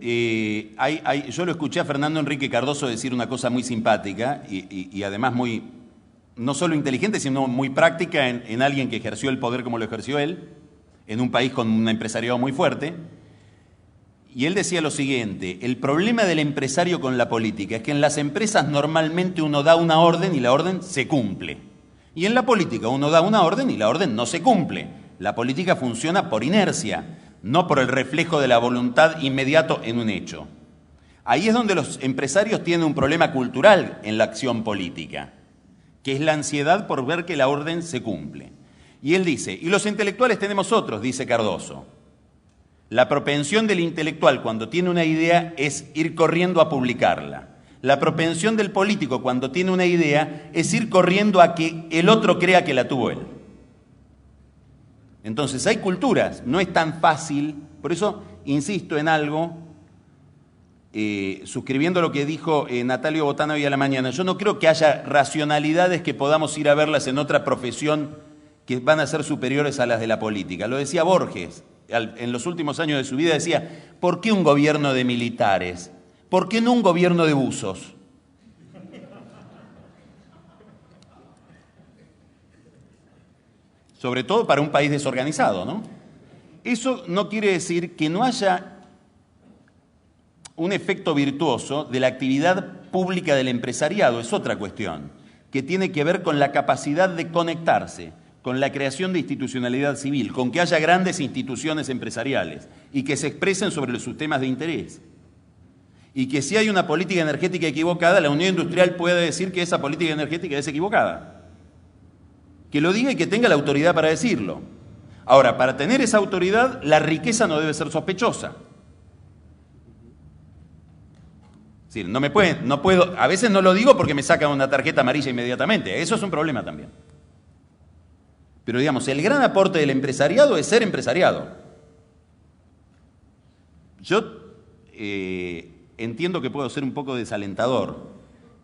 Yo lo escuché a Fernando Enrique Cardoso decir una cosa muy simpática y además muy, no solo inteligente, sino muy práctica en alguien que ejerció el poder como lo ejerció él, en un país con un empresariado muy fuerte. Y él decía lo siguiente: el problema del empresario con la política es que en las empresas normalmente uno da una orden y la orden se cumple. Y en la política uno da una orden y la orden no se cumple. La política funciona por inercia, no por el reflejo de la voluntad inmediato en un hecho. Ahí es donde los empresarios tienen un problema cultural en la acción política, que es la ansiedad por ver que la orden se cumple. Y él dice, y los intelectuales tenemos otros, dice Cardoso. La propensión del intelectual cuando tiene una idea es ir corriendo a publicarla. La propensión del político cuando tiene una idea es ir corriendo a que el otro crea que la tuvo él. Entonces hay culturas, no es tan fácil, por eso insisto en algo, suscribiendo lo que dijo Natalio Botana hoy a la mañana. Yo no creo que haya racionalidades que podamos ir a verlas en otra profesión que van a ser superiores a las de la política. Lo decía Borges. En los últimos años de su vida decía, ¿por qué un gobierno de militares? ¿Por qué no un gobierno de buzos? Sobre todo para un país desorganizado, ¿no? Eso no quiere decir que no haya un efecto virtuoso de la actividad pública del empresariado, es otra cuestión, que tiene que ver con la capacidad de conectarse, con la creación de institucionalidad civil, con que haya grandes instituciones empresariales y que se expresen sobre sus temas de interés. Y que si hay una política energética equivocada, la Unión Industrial puede decir que esa política energética es equivocada. Que lo diga y que tenga la autoridad para decirlo. Ahora, para tener esa autoridad, la riqueza no debe ser sospechosa. Es decir, no puedo, a veces no lo digo porque me sacan una tarjeta amarilla inmediatamente, eso es un problema también. Pero digamos, el gran aporte del empresariado es ser empresariado. Yo entiendo que puedo ser un poco desalentador,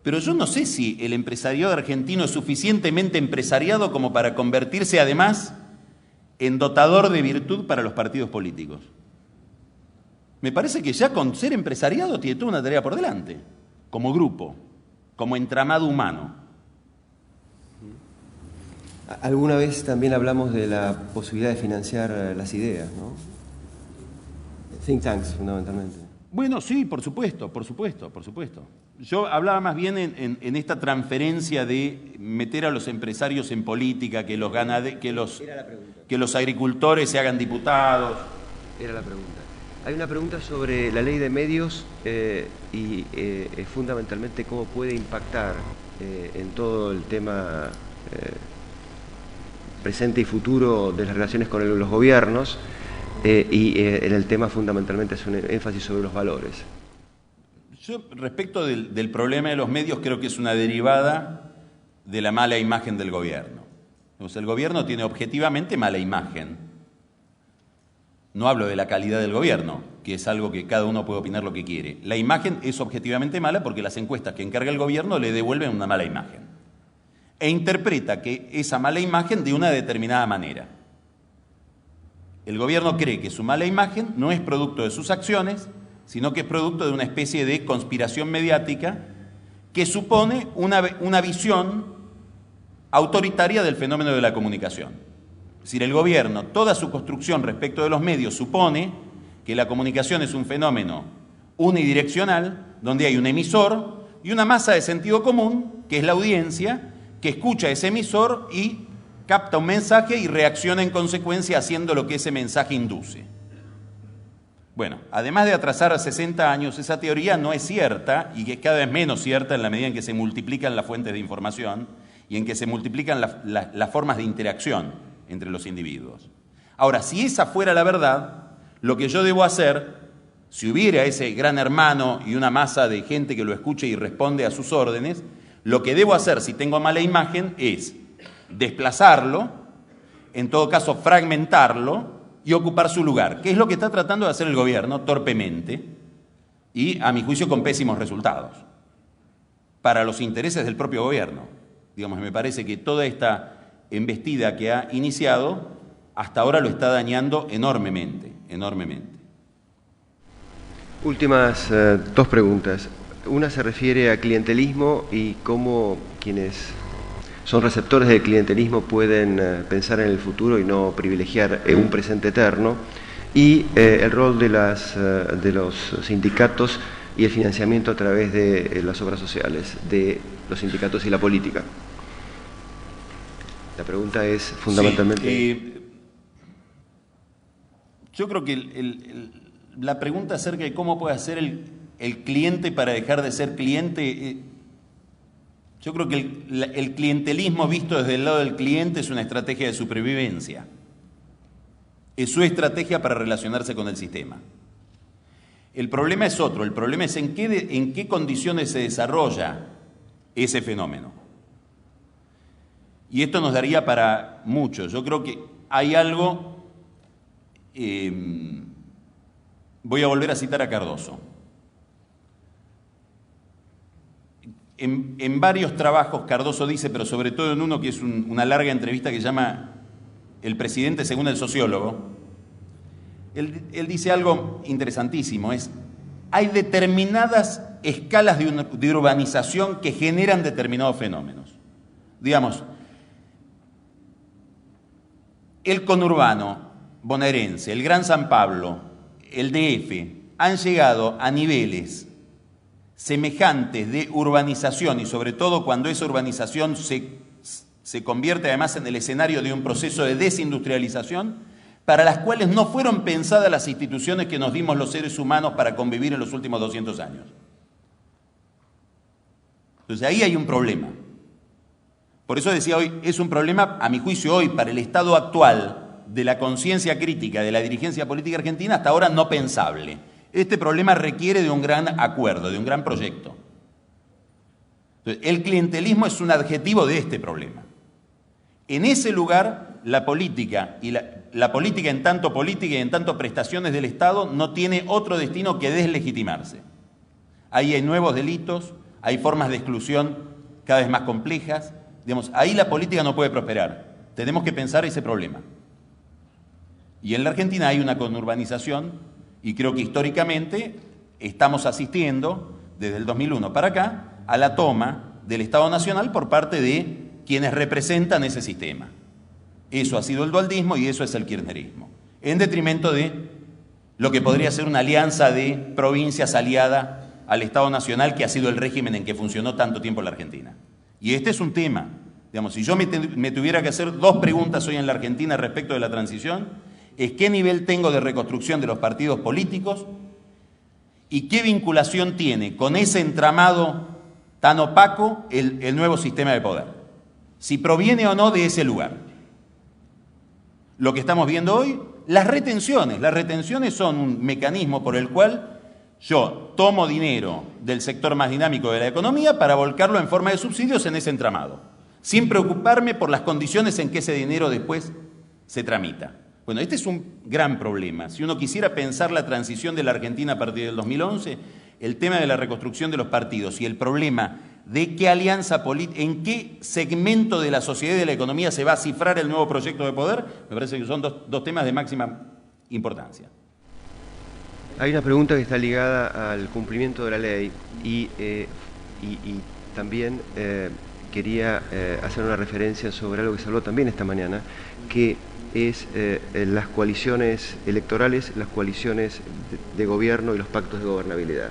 pero yo no sé si el empresariado argentino es suficientemente empresariado como para convertirse además en dotador de virtud para los partidos políticos. Me parece que ya con ser empresariado tiene toda una tarea por delante, como grupo, como entramado humano. Alguna vez también hablamos de la posibilidad de financiar las ideas, ¿no? Think tanks, fundamentalmente. Bueno, sí, por supuesto, por supuesto, por supuesto. Yo hablaba más bien en esta transferencia de meter a los empresarios en política, que los agricultores se hagan diputados. Era la pregunta. Hay una pregunta sobre la ley de medios y fundamentalmente cómo puede impactar en todo el tema presente y futuro de las relaciones con los gobiernos, y en el tema fundamentalmente es un énfasis sobre los valores. Yo, respecto del problema de los medios, creo que es una derivada de la mala imagen del gobierno. Entonces, el gobierno tiene objetivamente mala imagen. No hablo de la calidad del gobierno, que es algo que cada uno puede opinar lo que quiere. La imagen es objetivamente mala porque las encuestas que encarga el gobierno le devuelven una mala imagen. E interpreta que esa mala imagen de una determinada manera. El gobierno cree que su mala imagen no es producto de sus acciones, sino que es producto de una especie de conspiración mediática que supone una visión autoritaria del fenómeno de la comunicación. Es decir, el gobierno, toda su construcción respecto de los medios supone que la comunicación es un fenómeno unidireccional, donde hay un emisor y una masa de sentido común, que es la audiencia, que escucha a ese emisor y capta un mensaje y reacciona en consecuencia haciendo lo que ese mensaje induce. Bueno, además de atrasar a 60 años, esa teoría no es cierta y que es cada vez menos cierta en la medida en que se multiplican las fuentes de información y en que se multiplican las formas de interacción entre los individuos. Ahora, si esa fuera la verdad, lo que yo debo hacer, si hubiera ese gran hermano y una masa de gente que lo escuche y responde a sus órdenes, lo que debo hacer si tengo mala imagen es desplazarlo, en todo caso fragmentarlo y ocupar su lugar, que es lo que está tratando de hacer el gobierno torpemente y, a mi juicio, con pésimos resultados para los intereses del propio gobierno. Digamos, me parece que toda esta embestida que ha iniciado hasta ahora lo está dañando enormemente, enormemente. Últimas dos preguntas. Una se refiere a clientelismo y cómo quienes son receptores del clientelismo pueden pensar en el futuro y no privilegiar un presente eterno, y el rol de los sindicatos y el financiamiento a través de las obras sociales, de los sindicatos y la política. La pregunta es fundamentalmente... Sí, yo creo que la pregunta acerca de cómo puede hacer el cliente para dejar de ser cliente... Yo creo que el clientelismo visto desde el lado del cliente es una estrategia de supervivencia. Es su estrategia para relacionarse con el sistema. El problema es otro, el problema es en qué condiciones se desarrolla ese fenómeno. Y esto nos daría para mucho. Yo creo que hay algo... voy a volver a citar a Cardoso. En varios trabajos Cardoso dice, pero sobre todo en uno que es una larga entrevista que llama El presidente según el sociólogo, él dice algo interesantísimo, hay determinadas escalas de urbanización que generan determinados fenómenos. Digamos, el conurbano bonaerense, el Gran San Pablo, el DF, han llegado a niveles semejantes de urbanización, y sobre todo cuando esa urbanización se convierte además en el escenario de un proceso de desindustrialización, para las cuales no fueron pensadas las instituciones que nos dimos los seres humanos para convivir en los últimos 200 años. Entonces ahí hay un problema. Por eso decía hoy, es un problema, a mi juicio hoy, para el estado actual de la conciencia crítica de la dirigencia política argentina, hasta ahora no pensable. Este problema requiere de un gran acuerdo, de un gran proyecto. Entonces, el clientelismo es un adjetivo de este problema. En ese lugar, la política y la política en tanto política y en tanto prestaciones del Estado no tiene otro destino que deslegitimarse. Ahí hay nuevos delitos, hay formas de exclusión cada vez más complejas. Digamos, ahí la política no puede prosperar. Tenemos que pensar ese problema. Y en la Argentina hay una conurbanización, y creo que históricamente estamos asistiendo, desde el 2001 para acá, a la toma del Estado Nacional por parte de quienes representan ese sistema. Eso ha sido el dualdismo y eso es el kirchnerismo, en detrimento de lo que podría ser una alianza de provincias aliada al Estado Nacional, que ha sido el régimen en que funcionó tanto tiempo la Argentina. Y este es un tema. Digamos, si yo me tuviera que hacer dos preguntas hoy en la Argentina respecto de la transición, es qué nivel tengo de reconstrucción de los partidos políticos y qué vinculación tiene con ese entramado tan opaco el nuevo sistema de poder, si proviene o no de ese lugar. Lo que estamos viendo hoy, las retenciones son un mecanismo por el cual yo tomo dinero del sector más dinámico de la economía para volcarlo en forma de subsidios en ese entramado, sin preocuparme por las condiciones en que ese dinero después se tramita. Bueno, este es un gran problema. Si uno quisiera pensar la transición de la Argentina a partir del 2011, el tema de la reconstrucción de los partidos y el problema de qué alianza política, en qué segmento de la sociedad y de la economía se va a cifrar el nuevo proyecto de poder, me parece que son dos temas de máxima importancia. Hay una pregunta que está ligada al cumplimiento de la ley y también quería hacer una referencia sobre algo que se habló también esta mañana, que es las coaliciones electorales, las coaliciones de gobierno y los pactos de gobernabilidad.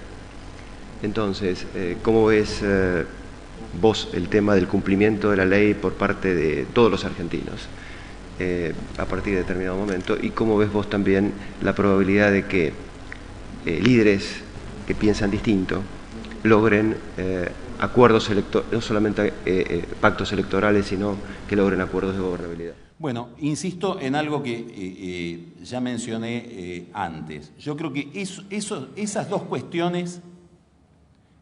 Entonces, ¿cómo ves vos el tema del cumplimiento de la ley por parte de todos los argentinos a partir de determinado momento? ¿Y cómo ves vos también la probabilidad de que líderes que piensan distinto logren acuerdos electorales, no solamente pactos electorales, sino que logren acuerdos de gobernabilidad? Bueno, insisto en algo que ya mencioné antes. Yo creo que esas dos cuestiones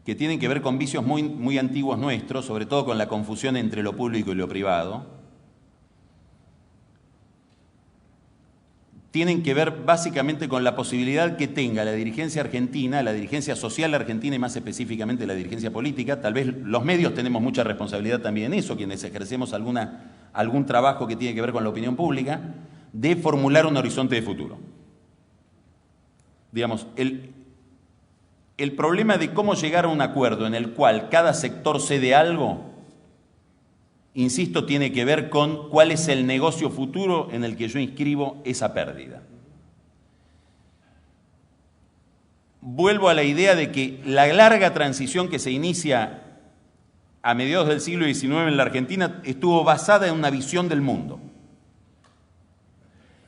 que tienen que ver con vicios muy antiguos nuestros, sobre todo con la confusión entre lo público y lo privado, tienen que ver básicamente con la posibilidad que tenga la dirigencia argentina, la dirigencia social argentina y más específicamente la dirigencia política. Tal vez los medios tenemos mucha responsabilidad también en eso, quienes ejercemos algún trabajo que tiene que ver con la opinión pública, de formular un horizonte de futuro. Digamos, el problema de cómo llegar a un acuerdo en el cual cada sector cede algo, insisto, tiene que ver con cuál es el negocio futuro en el que yo inscribo esa pérdida. Vuelvo a la idea de que la larga transición que se inicia a mediados del siglo XIX en la Argentina estuvo basada en una visión del mundo.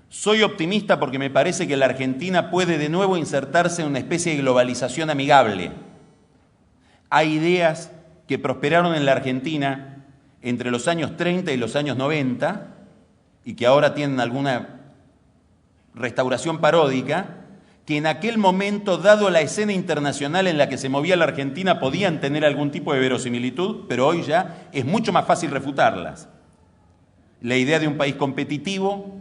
Soy optimista porque me parece que la Argentina puede de nuevo insertarse en una especie de globalización amigable. Hay ideas que prosperaron en la Argentina entre los años 30 y los años 90 y que ahora tienen alguna restauración paródica, que en aquel momento, dado la escena internacional en la que se movía la Argentina, podían tener algún tipo de verosimilitud, pero hoy ya es mucho más fácil refutarlas. La idea de un país competitivo,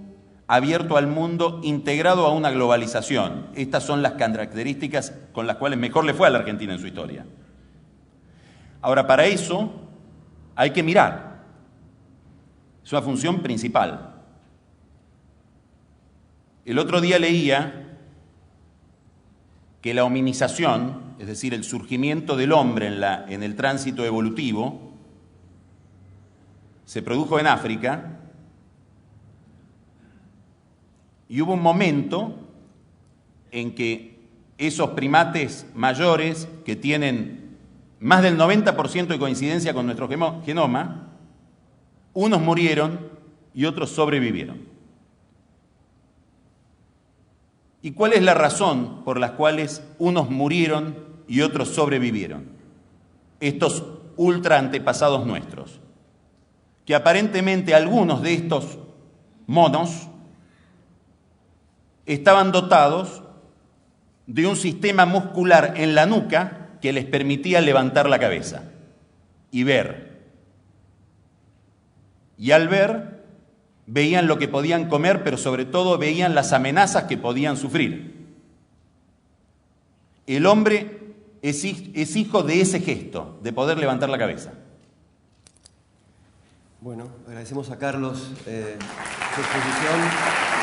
abierto al mundo, integrado a una globalización. Estas son las características con las cuales mejor le fue a la Argentina en su historia. Ahora, para eso hay que mirar. Es una función principal. El otro día leía que la hominización, es decir, el surgimiento del hombre en el tránsito evolutivo, se produjo en África y hubo un momento en que esos primates mayores que tienen más del 90% de coincidencia con nuestro genoma, unos murieron y otros sobrevivieron. ¿Y cuál es la razón por la cual unos murieron y otros sobrevivieron? Estos ultra antepasados nuestros, que aparentemente algunos de estos monos estaban dotados de un sistema muscular en la nuca que les permitía levantar la cabeza y ver. Y al ver, veían lo que podían comer, pero sobre todo veían las amenazas que podían sufrir. El hombre es hijo de ese gesto, de poder levantar la cabeza. Bueno, agradecemos a Carlos su exposición.